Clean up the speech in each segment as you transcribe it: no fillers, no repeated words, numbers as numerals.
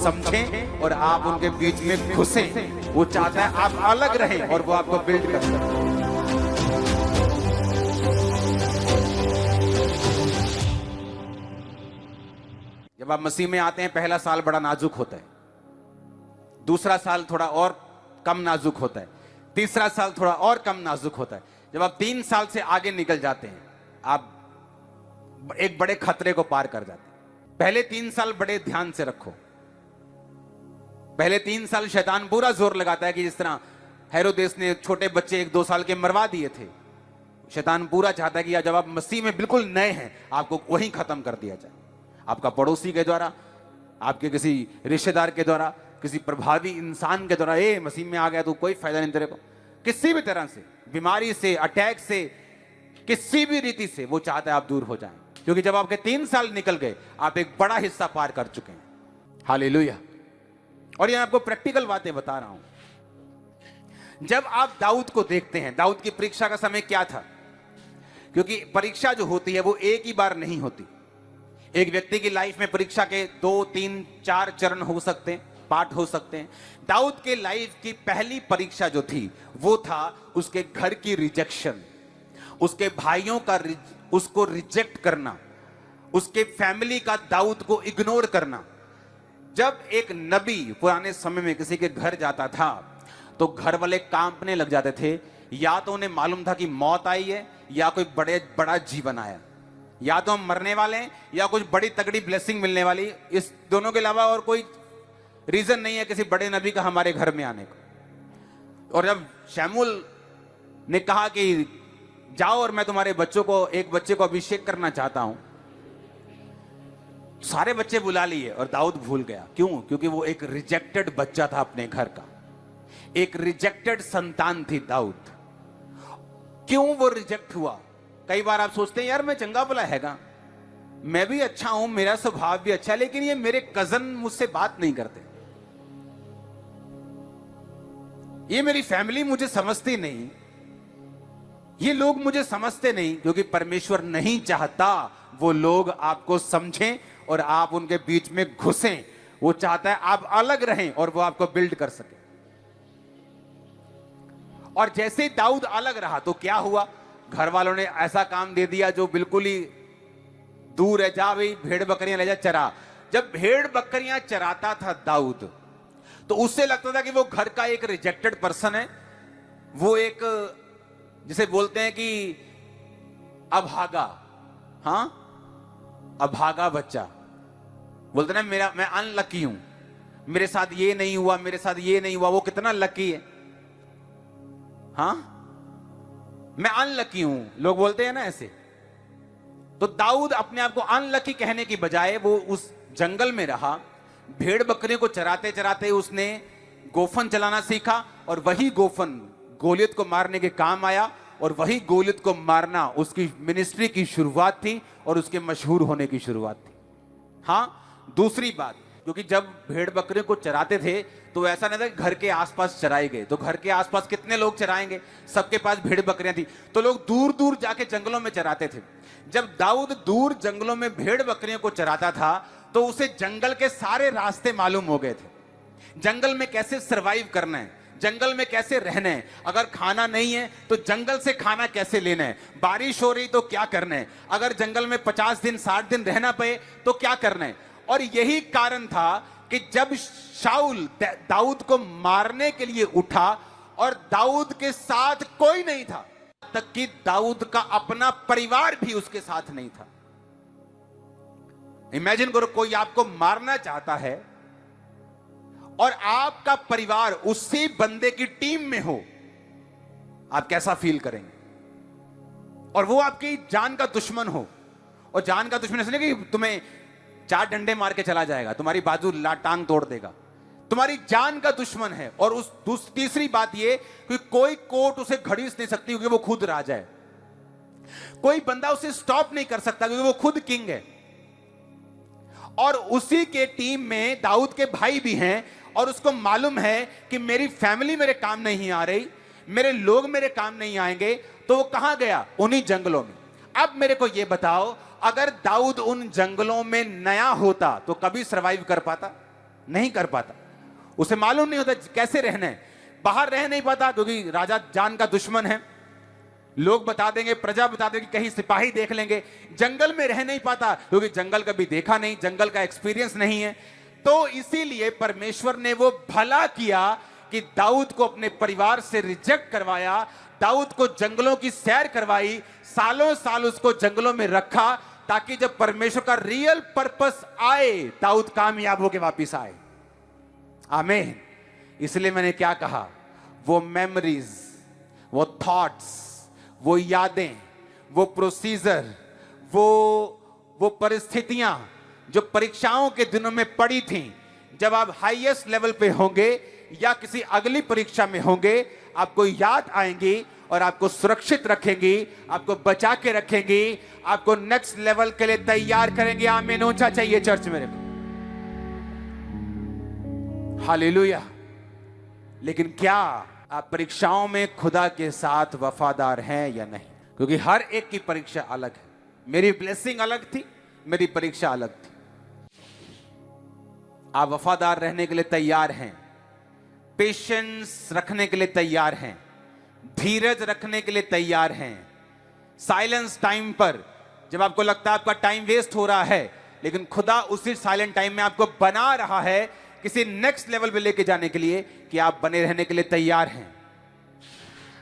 समझें और आप उनके बीच में घुसें। वो चाहता है आप अलग रहें और वो आपको बिल्ड कर सके। जब आप मसीह में आते हैं, पहला साल बड़ा नाजुक होता है, दूसरा साल थोड़ा और कम नाजुक होता है, तीसरा साल थोड़ा और कम नाजुक होता है। जब आप 3 साल से आगे निकल जाते हैं, आप एक बड़े खतरे को पार कर जाते हैं। पहले 3 साल बड़े ध्यान से रखो। पहले 3 साल शैतान पूरा जोर लगाता है कि जिस तरह हेरोदेस ने छोटे बच्चे 1-2 साल के मरवा दिए थे। शैतान पूरा चाहता है कि जब आप मसीह में बिल्कुल नए हैं, आपको वहीं खत्म कर दिया जाए। आपका पड़ोसी के द्वारा, आपके किसी रिश्तेदार के द्वारा, किसी प्रभावी इंसान के द्वारा, ए मसीह में आ गया तो कोई फायदा नहीं तेरे को। किसी भी तरह से, बीमारी से, अटैक से, किसी भी रीति से वो चाहता है आप दूर हो जाएं, क्योंकि जब आपके 3 साल निकल गए, आप एक बड़ा हिस्सा पार कर चुके हैं। हालेलुया। और ये आपको प्रैक्टिकल बातें बता रहा हूं। जब आप दाऊद को देखते हैं, दाऊद की परीक्षा का समय क्या था? क्योंकि परीक्षा जो होती है वो एक ही बार नहीं होती। एक व्यक्ति की लाइफ में परीक्षा के 2, 3, 4 चरण हो सकते हैं, पार्ट हो सकते हैं। दाऊद के लाइफ की पहली परीक्षा जो थी वो था उसके घर की रिजेक्शन, उसके भाइयों का उसको रिजेक्ट करना, उसके फैमिली का दाऊद को इग्नोर करना। जब एक नबी पुराने समय में किसी के घर जाता था तो घर वाले कांपने लग जाते थे। या तो उन्हें मालूम था कि मौत आई है या कोई बड़ा जीवन आया, या तो हम मरने वाले हैं या कुछ बड़ी तगड़ी ब्लेसिंग मिलने वाली। इस दोनों के अलावा और कोई रीजन नहीं है किसी बड़े नबी का हमारे घर में आने का। और जब शमूएल ने कहा कि जाओ और मैं तुम्हारे बच्चों को, एक बच्चे को अभिषेक करना चाहता हूं, सारे बच्चे बुला लिए और दाऊद भूल गया। क्यों? क्योंकि वो एक रिजेक्टेड बच्चा था अपने घर का, एक रिजेक्टेड संतान थी दाऊद। क्यों वो रिजेक्ट हुआ? कई बार आप सोचते हैं यार मैं चंगा भला हैगा, मैं भी अच्छा हूं, मेरा स्वभाव भी अच्छा है, लेकिन ये मेरे कजन मुझसे बात नहीं करते, ये मेरी फैमिली मुझे समझती नहीं, ये लोग मुझे समझते नहीं। क्योंकि परमेश्वर नहीं चाहता वो लोग आपको समझें और आप उनके बीच में घुसें। वो चाहता है आप अलग रहें और वो आपको बिल्ड कर सके। और जैसे दाऊद अलग रहा तो क्या हुआ? घर वालों ने ऐसा काम दे दिया जो बिल्कुल ही दूर है। जा भाई भेड़ बकरियां ले जा चरा। जब भेड़ बकरियां चराता था दाऊद, तो उससे लगता था कि वो घर का एक रिजेक्टेड पर्सन है, वो एक जिसे बोलते हैं कि अभागा, हां अभागा बच्चा। बोलते ना मैं अनलकी हूं, मेरे साथ ये नहीं हुआ, मेरे साथ ये नहीं हुआ। वो कितना लकी है, हां मैं अनलकी हूं, लोग बोलते हैं ना ऐसे। तो दाऊद अपने आप को अनलकी कहने की बजाय वो उस जंगल में रहा, भेड़ बकरियों को चराते चराते उसने गोफन चलाना सीखा, और वही गोफन गोलियत को मारने के काम आया, और वही गोलियत को मारना उसकी मिनिस्ट्री की शुरुआत थी और उसके मशहूर होने की शुरुआत थी। हां, दूसरी बात, क्योंकि जब भेड़ बकरियों को चराते थे तो ऐसा नहीं था कि घर के आसपास चराए गए, तो घर के आसपास कितने लोग चराएंगे? सबके पास भेड़ बकरियां थी, तो लोग दूर दूर जाके जंगलों में चराते थे। जब दाऊद दूर जंगलों में भेड़ बकरियों को चराता था तो उसे जंगल के सारे रास्ते मालूम हो गए थे। जंगल में कैसे सरवाइव करना है, जंगल में कैसे रहना है, अगर खाना नहीं है तो जंगल से खाना कैसे लेना है, बारिश हो रही तो क्या करना है, अगर जंगल में 50 दिन 60 दिन रहना पड़े तो क्या करना है। और यही कारण था कि जब शाऊल दाऊद को मारने के लिए उठा और दाऊद के साथ कोई नहीं था, तक कि दाऊद का अपना परिवार भी उसके साथ नहीं था। इमेजिन करो, कोई आपको मारना चाहता है और आपका परिवार उसी बंदे की टीम में हो, आप कैसा फील करेंगे? और वो आपकी जान का दुश्मन हो, और जान का दुश्मन ऐसे नहीं कि तुम्हें 4 डंडे मार के चला जाएगा, तुम्हारी बाजू टांग तोड़ देगा, तुम्हारी जान का दुश्मन है। और उस तीसरी बात ये कि कोई कोर्ट उसे घड़ीस नहीं सकती क्योंकि वो खुद राजा है, कोई बंदा उसे स्टॉप नहीं कर सकता क्योंकि वो खुद किंग है। और उसी के टीम में दाऊद के भाई भी हैं, और उसको मालूम है कि मेरी फैमिली मेरे काम नहीं आ रही, मेरे लोग मेरे काम नहीं आएंगे, तो वो कहां गया? उन्हीं जंगलों में। अब मेरे को यह बताओ, अगर दाऊद उन जंगलों में नया होता तो कभी सरवाइव कर पाता? नहीं कर पाता। उसे मालूम नहीं होता कैसे रहना है। बाहर रह नहीं पाता क्योंकि राजा जान का दुश्मन है, लोग बता देंगे, प्रजा बता देंगे, कहीं सिपाही देख लेंगे। जंगल में रह नहीं पाता क्योंकि जंगल कभी देखा नहीं, जंगल का एक्सपीरियंस नहीं है। तो इसीलिए परमेश्वर ने वो भला किया कि दाऊद को अपने परिवार से रिजेक्ट करवाया, दाऊद को जंगलों की सैर करवाई, सालों साल उसको जंगलों में रखा, ताकि जब परमेश्वर का रियल पर्पस आए दाऊद कामयाब होकर वापिस आए। आमीन। इसलिए मैंने क्या कहा, वो मेमोरीज, वो थॉट्स, वो यादें, वो प्रोसीजर, वो परिस्थितियां जो परीक्षाओं के दिनों में पड़ी थी, जब आप हाईएस्ट लेवल पे होंगे या किसी अगली परीक्षा में होंगे, आपको याद आएंगी और आपको सुरक्षित रखेंगी, आपको बचा के रखेंगी, आपको नेक्स्ट लेवल के लिए तैयार करेंगे। आमीन। ऊंचा चाहिए चर्च मेरे को। हालेलुया। लेकिन क्या आप परीक्षाओं में खुदा के साथ वफादार हैं या नहीं? क्योंकि हर एक की परीक्षा अलग है। मेरी ब्लेसिंग अलग थी, मेरी परीक्षा अलग थी। आप वफादार रहने के लिए तैयार हैं, पेशेंस रखने के लिए तैयार हैं, धीरज रखने के लिए तैयार हैं। साइलेंस टाइम पर जब आपको लगता है आपका टाइम वेस्ट हो रहा है, लेकिन खुदा उसी साइलेंट टाइम में आपको बना रहा है किसी नेक्स्ट लेवल पे लेके जाने के लिए, कि आप बने रहने के लिए तैयार हैं।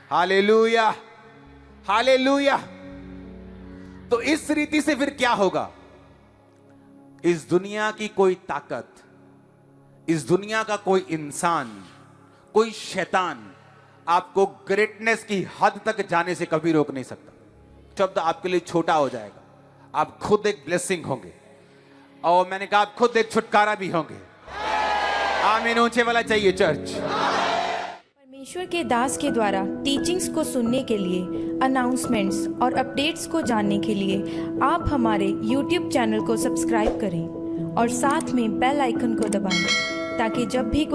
Hallelujah, hallelujah. तो इस रीति से फिर क्या होगा? इस दुनिया की कोई ताकत, इस दुनिया का कोई इंसान, कोई शैतान आपको ग्रेटनेस की हद तक जाने से कभी रोक नहीं सकता। शब्द आपके लिए छोटा हो जाएगा, आप खुद एक ब्लेसिंग होंगे, और मैंने कहा आप खुद एक छुटकारा भी होंगे। आमीन। ऊंचे वाला चाहिए चर्च। परमेश्वर के दास के द्वारा टीचिंग्स को सुनने के लिए, अनाउंसमेंट्स और अपडेट्स को जानने के लिए आप हमारे YouTube चैनल को सब्सक्राइब करें और साथ में बेल आइकन को दबाएं, ताकि जब भी